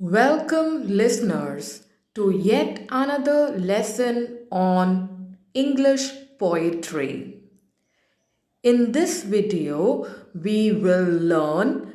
Welcome, listeners, to yet another lesson on English poetry. In this video, we will learn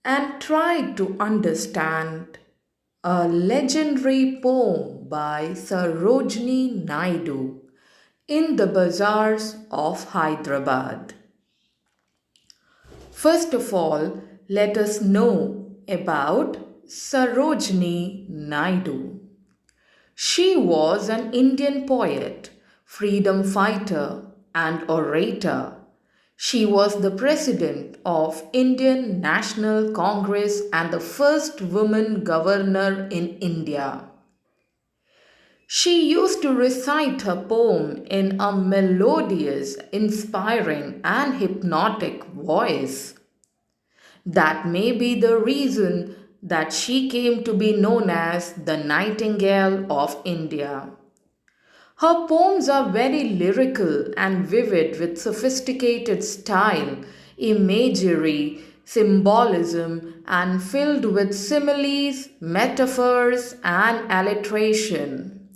and try to understand a legendary poem by Sarojini Naidu in the Bazaars of Hyderabad. First of all, let us know about Sarojini Naidu. She was an Indian poet, freedom fighter, and orator. She was the president of Indian National Congress and the first woman governor in India. She used to recite her poem in a melodious, inspiring, and hypnotic voice. That may be the reason that she came to be known as the Nightingale of India. Her poems are very lyrical and vivid with sophisticated style, imagery, symbolism, and filled with similes, metaphors, and alliteration.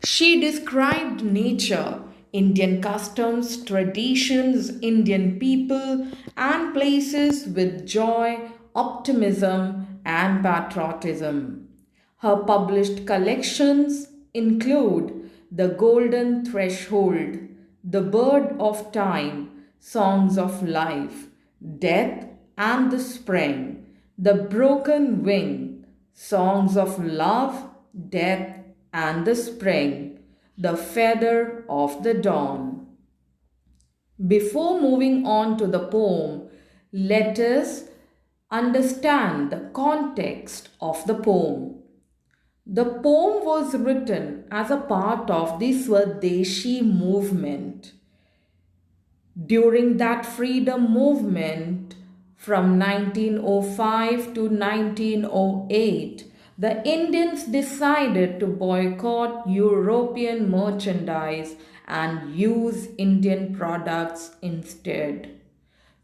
She described nature, Indian customs, traditions, Indian people, and places with joy, optimism, and patriotism. Her published collections include The Golden Threshold, The Bird of Time, Songs of Life, Death and the Spring, The Broken Wing, Songs of Love, Death and the Spring, The Feather of the Dawn. Before moving on to the poem, let us understand the context of the poem. The poem was written as a part of the Swadeshi movement. During that freedom movement from 1905 to 1908, the Indians decided to boycott European merchandise and use Indian products instead.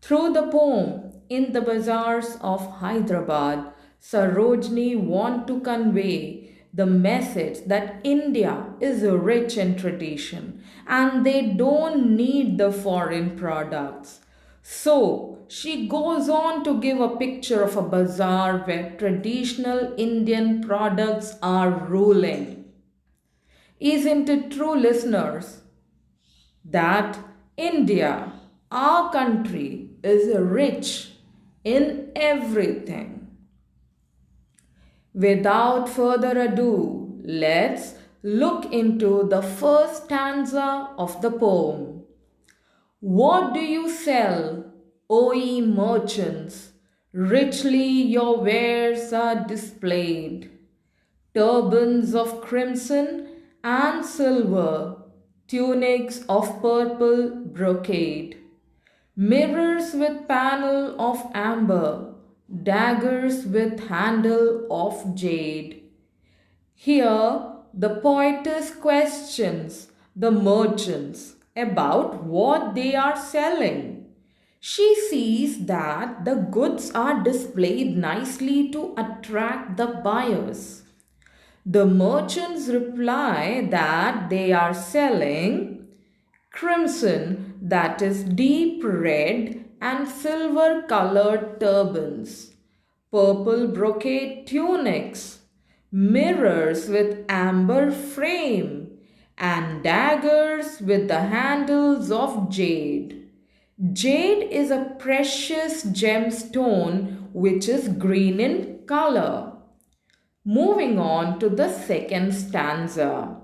Through the poem In the Bazaars of Hyderabad, Sarojini wants to convey the message that India is rich in tradition and they don't need the foreign products. So, she goes on to give a picture of a bazaar where traditional Indian products are ruling. Isn't it true, listeners, that India, our country, is rich in everything? Without further ado, let's look into the first stanza of the poem. What do you sell, O ye merchants? Richly your wares are displayed. Turbans of crimson and silver, tunics of purple brocade, mirrors with panel of amber, daggers with handle of jade. Here, the poetess questions the merchants about what they are selling. She sees that the goods are displayed nicely to attract the buyers. The merchants reply that they are selling crimson, that is deep red, and silver colored turbans, purple brocade tunics, mirrors with amber frame, and daggers with the handles of jade. Jade is a precious gemstone which is green in color. Moving on to the second stanza.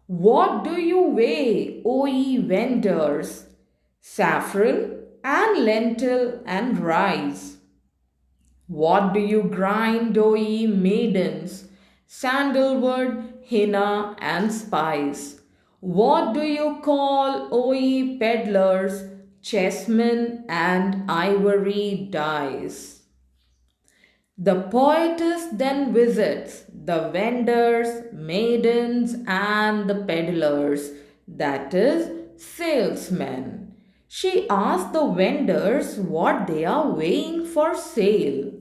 What do you weigh, O ye vendors? Saffron and lentil and rice. What do you grind, O ye maidens? Sandalwood, henna, and spice. What do you call, O ye peddlers? Chessmen and ivory dice. The poetess then visits the vendors, maidens, and the peddlers, that is, salesmen. She asks the vendors what they are weighing for sale.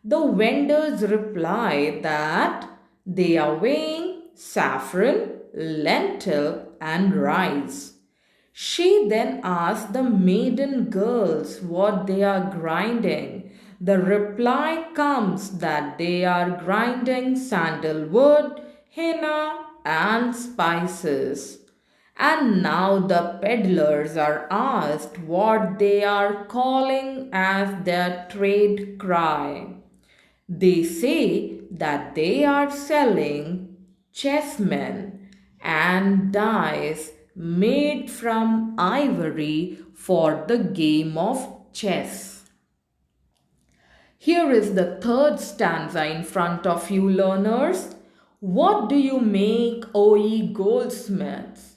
The vendors reply that they are weighing saffron, lentil, and rice. She then asks the maiden girls what they are grinding. The reply comes that they are grinding sandalwood, henna, and spices. And now the peddlers are asked what they are calling as their trade cry. They say that they are selling chessmen and dice made from ivory for the game of chess. Here is the third stanza in front of you, learners. What do you make, O ye goldsmiths?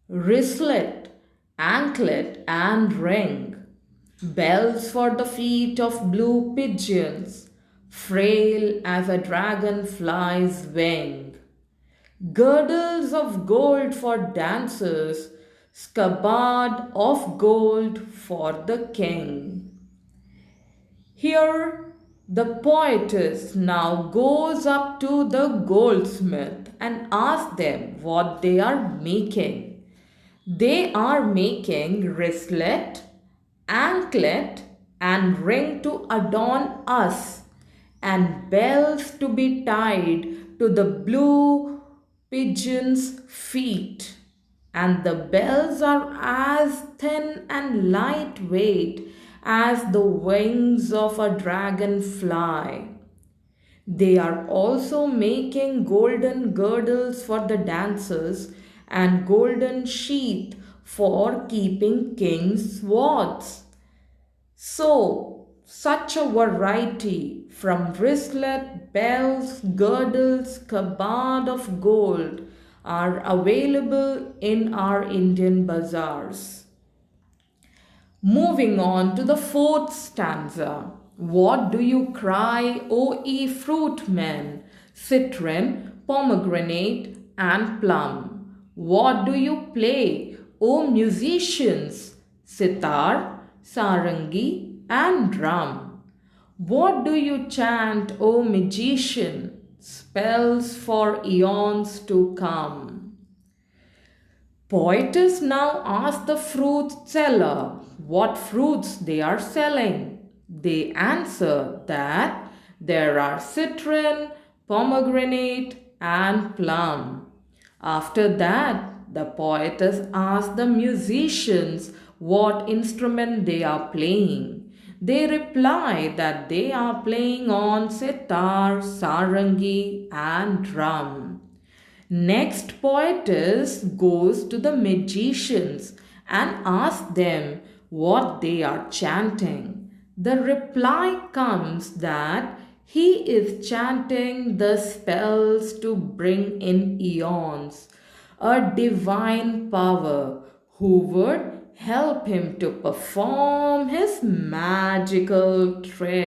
Wristlet, anklet, and ring, bells for the feet of blue pigeons, frail as a dragonfly's wing, girdles of gold for dancers, scabbard of gold for the king. Here, the poetess now goes up to the goldsmith and asks them what they are making. They are making wristlet, anklet, and ring to adorn us, and bells to be tied to the blue pigeon's feet. And the bells are as thin and lightweight as the wings of a dragonfly. They are also making golden girdles for the dancers and golden sheath for keeping king's swords. So, such a variety from wristlet, bells, girdles, kabard of gold are available in our Indian bazaars. Moving on to the fourth stanza. What do you cry, O ye fruit men? Citron, pomegranate, and plum. What do you play, O musicians? Sitar, sarangi, and drum. What do you chant, O magician? Spells for eons to come. Poetess now asks the fruit seller what fruits they are selling. They answer that there are citron, pomegranate, and plum. After that, the poetess asks the musicians what instrument they are playing. They reply that they are playing on sitar, sarangi, and drum. Next, poetess goes to the magicians and asks them what they are chanting. The reply comes that he is chanting the spells to bring in eons, a divine power who would help him to perform his magical trick.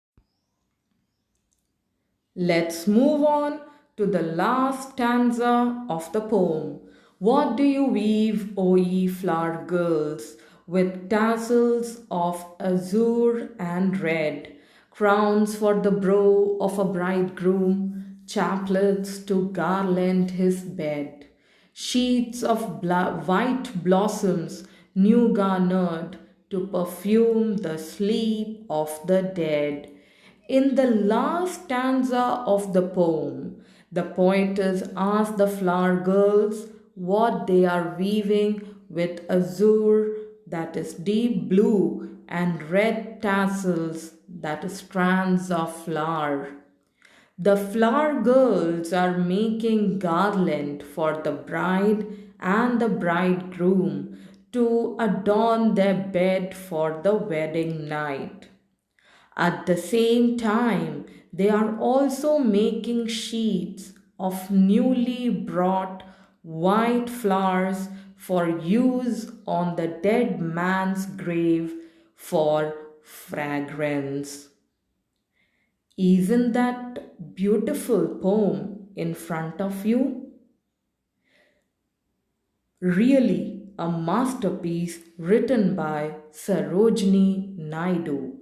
Let's move on to the last stanza of the poem. What do you weave, O ye flower girls, with tassels of azure and red, crowns for the brow of a bridegroom, chaplets to garland his bed, sheets of white blossoms new garnered to perfume the sleep of the dead. In the last stanza of the poem, the poetess asks the flower girls what they are weaving with azure, that is deep blue, and red tassels, that is strands of flower. The flower girls are making garland for the bride and the bridegroom to adorn their bed for the wedding night. At the same time, they are also making sheets of newly brought white flowers for use on the dead man's grave for fragrance. Isn't that beautiful poem in front of you? Really a masterpiece written by Sarojini Naidu.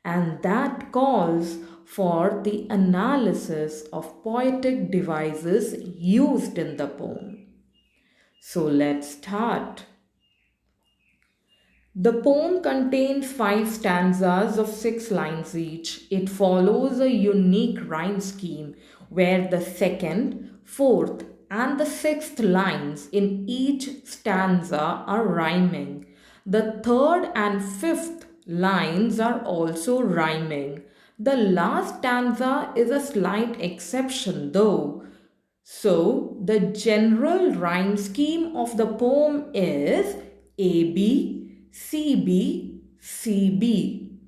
and that calls for the analysis of poetic devices used in the poem. So let's start. The poem contains 5 stanzas of 6 lines each. It follows a unique rhyme scheme where the second, fourth, and the sixth lines in each stanza are rhyming. The third and fifth lines are also rhyming. The last stanza is a slight exception though. So, the general rhyme scheme of the poem is AB, CB, CB.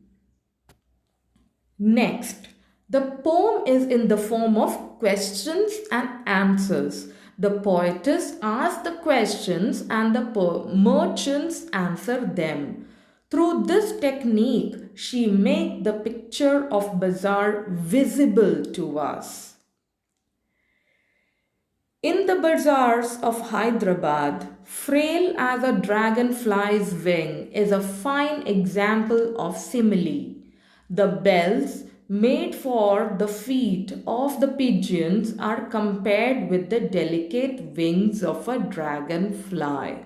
Next, the poem is in the form of questions and answers. The poetess asks the questions and the merchants answer them. Through this technique, she makes the picture of bazaar visible to us. In the bazaars of Hyderabad, frail as a dragonfly's wing is a fine example of simile. The bells made for the feet of the pigeons are compared with the delicate wings of a dragonfly.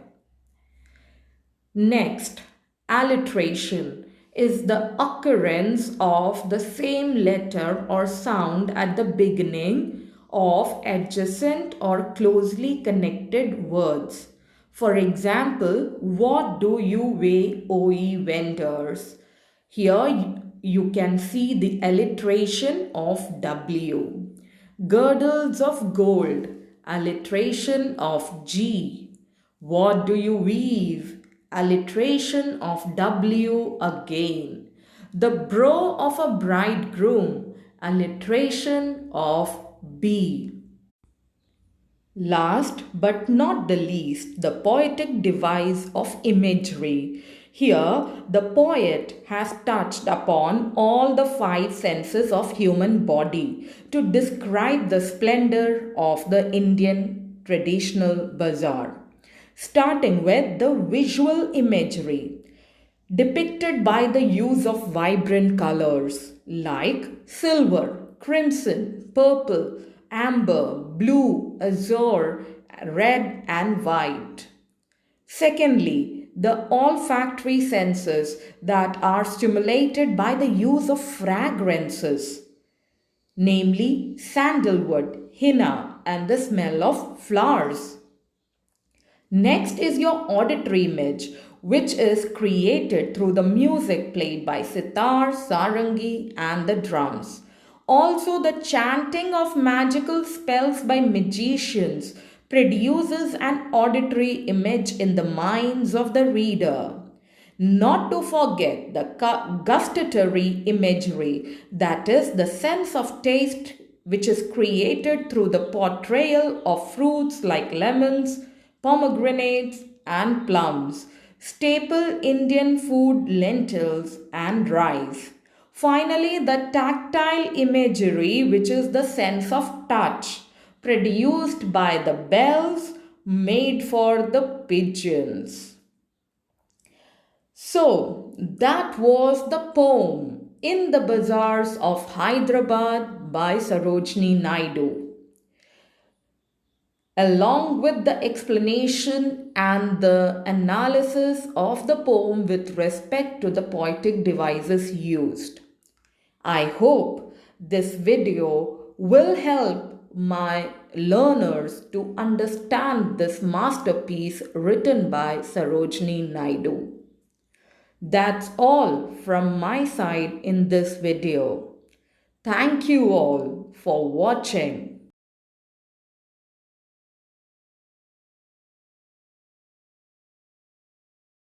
Next, alliteration is the occurrence of the same letter or sound at the beginning of adjacent or closely connected words. For example, what do you weigh, O ye vendors? Here you can see the alliteration of W. Girdles of gold, alliteration of G. What do you weave? Alliteration of W again. The brow of a bridegroom, alliteration of B. Last but not the least, the poetic device of imagery. Here, the poet has touched upon all the 5 senses of human body to describe the splendor of the Indian traditional bazaar. Starting with the visual imagery, depicted by the use of vibrant colors like silver, crimson, purple, amber, blue, azure, red, and white. Secondly, the olfactory senses that are stimulated by the use of fragrances, namely sandalwood, henna, and the smell of flowers. Next is your auditory image, which is created through the music played by sitar, sarangi, and the drums. Also, the chanting of magical spells by magicians produces an auditory image in the minds of the reader. Not to forget the gustatory imagery, that is, the sense of taste which is created through the portrayal of fruits like lemons, pomegranates, and plums, staple Indian food, lentils, and rice. Finally, the tactile imagery, which is the sense of touch, produced by the bells made for the pigeons. So, that was the poem In the Bazaars of Hyderabad by Sarojini Naidu. Along with the explanation and the analysis of the poem with respect to the poetic devices used. I hope this video will help my learners to understand this masterpiece written by Sarojini Naidu. That's all from my side in this video. Thank you all for watching.